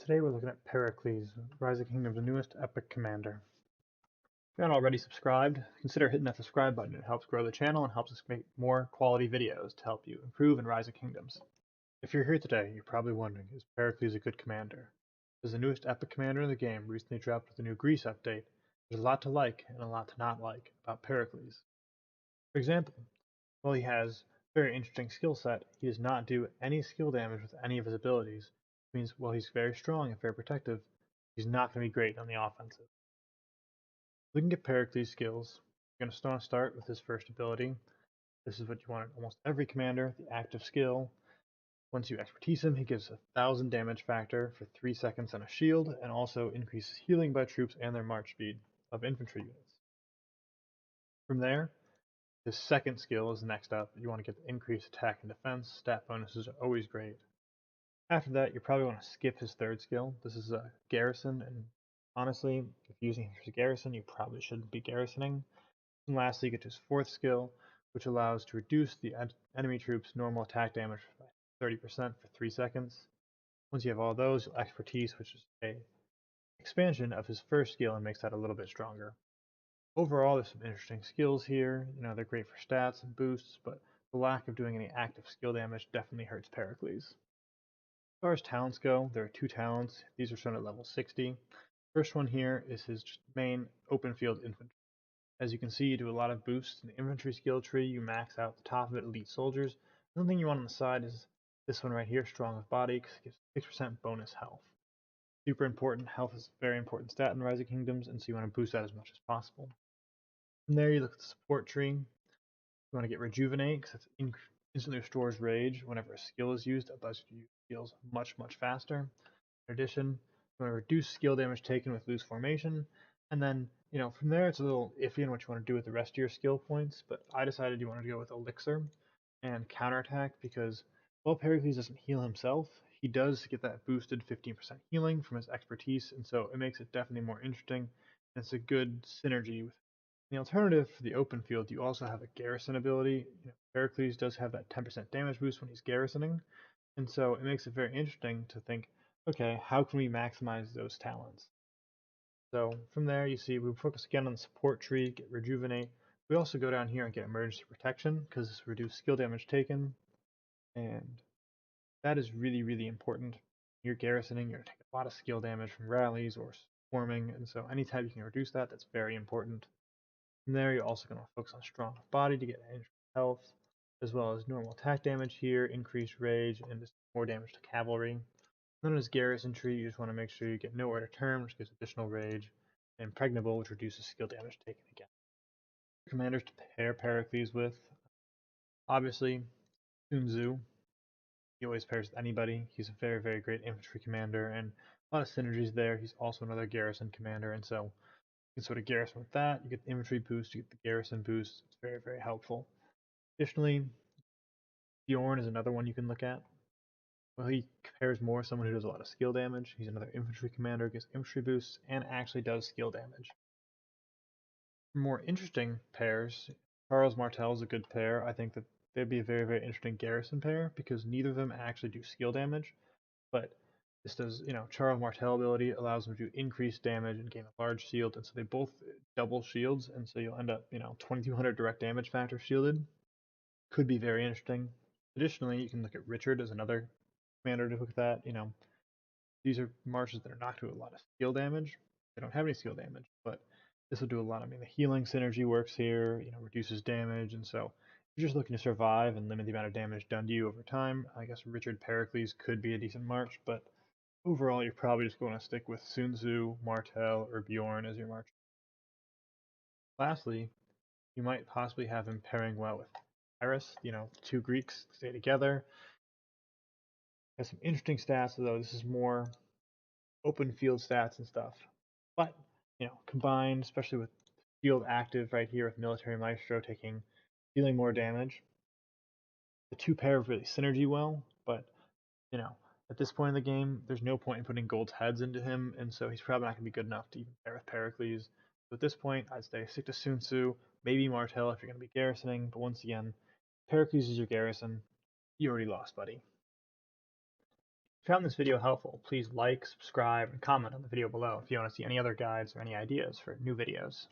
Today we're looking at Pericles, Rise of Kingdoms' newest epic commander. If you're not already subscribed, consider hitting that subscribe button. It helps grow the channel and helps us make more quality videos to help you improve in Rise of Kingdoms. If you're here today, you're probably wondering, is Pericles a good commander? As the newest epic commander in the game recently dropped with the new Greece update, there's a lot to like and a lot to not like about Pericles. For example, while he has a very interesting skill set, he does not do any skill damage with any of his abilities, which means while he's very strong and very protective, he's not going to be great on the offensive. Looking at Pericles' skills, you're going to start with his first ability. This is what you want in almost every commander, the active skill. Once you expertise him, he gives 1,000 damage factor for 3 seconds on a shield, and also increases healing by troops and their march speed of infantry units. From there, his second skill is next up. You want to get the increased attack and defense. Stat bonuses are always great. After that, you probably want to skip his third skill. This is a garrison, and honestly, if you're using him as a garrison, you probably shouldn't be garrisoning. And lastly, you get to his fourth skill, which allows to reduce the enemy troops' normal attack damage by 30% for 3 seconds. Once you have all those, you'll expertise, which is a expansion of his first skill and makes that a little bit stronger. Overall, there's some interesting skills here. They're great for stats and boosts, but the lack of doing any active skill damage definitely hurts Pericles. As far as talents go, there are 2 talents. These are shown at level 60. First one here is his main open field infantry. As you can see, you do a lot of boosts in the infantry skill tree. You max out the top of it, elite soldiers. The only thing you want on the side is this one right here, strong of body, because it gives 6% bonus health. Super important. Health is a very important stat in Rise of Kingdoms, and so you want to boost that as much as possible. From there, you look at the support tree. You want to get Rejuvenate, because it instantly restores rage whenever a skill is used. It allows you to use skills much faster. In addition, you want to reduce skill damage taken with loose formation. And then, from there, it's a little iffy on what you want to do with the rest of your skill points, but I decided you wanted to go with Elixir and Counterattack because while Pericles doesn't heal himself, he does get that boosted 15% healing from his expertise, and so it makes it definitely more interesting. And it's a good synergy with the alternative. For the open field, you also have a garrison ability. Pericles does have that 10% damage boost when he's garrisoning, and so it makes it very interesting to think, okay, how can we maximize those talents? So from there, you see we focus again on the support tree, get Rejuvenate. We also go down here and get Emergency Protection because it's reduced skill damage taken, and that is really important. You're garrisoning, you're going to take a lot of skill damage from rallies or swarming, and so anytime you can reduce that, that's very important. From there, you're also going to focus on strong body to get health, as well as normal attack damage here, increased rage, and just more damage to cavalry. Then as garrison tree, you just want to make sure you get nowhere to turn, which gives additional rage, and impregnable, which reduces skill damage taken again. Commanders to pair Pericles with, obviously, Sun Tzu. He always pairs with anybody. He's a very great infantry commander, and a lot of synergies there. He's also another garrison commander, and so you can sort of garrison with that. You get the infantry boost, you get the garrison boost. It's very helpful. Additionally, Bjorn is another one you can look at. Well, he pairs more with someone who does a lot of skill damage. He's another infantry commander, gets infantry boosts, and actually does skill damage. For more interesting pairs, Charles Martel is a good pair. I think that they'd be a very interesting garrison pair because neither of them actually do skill damage, but this does, Charles Martel ability allows them to do increased damage and gain a large shield, and so they both double shields, and so you'll end up, 2200 direct damage factor shielded. Could be very interesting. Additionally, you can look at Richard as another commander to look at that. These are marches that are not doing a lot of skill damage. They don't have any skill damage, but this will do a lot. I mean, the healing synergy works here, reduces damage, and so if you're just looking to survive and limit the amount of damage done to you over time, I guess Richard Pericles could be a decent march, but overall, you're probably just going to stick with Sun Tzu, Martel, or Bjorn as your march. Lastly, you might possibly have him pairing well with Iris. 2 Greeks stay together. Has some interesting stats, though this is more open field stats and stuff. But, combined, especially with field active right here with Military Maestro dealing more damage, the 2 pair really synergy well, but, at this point in the game, there's no point in putting Gold's heads into him, and so he's probably not going to be good enough to even pair with Pericles. So at this point, I'd say stick to Sun Tzu, maybe Martel if you're going to be garrisoning, but once again, Pericles is your garrison. You already lost, buddy. If you found this video helpful, please like, subscribe, and comment on the video below if you want to see any other guides or any ideas for new videos.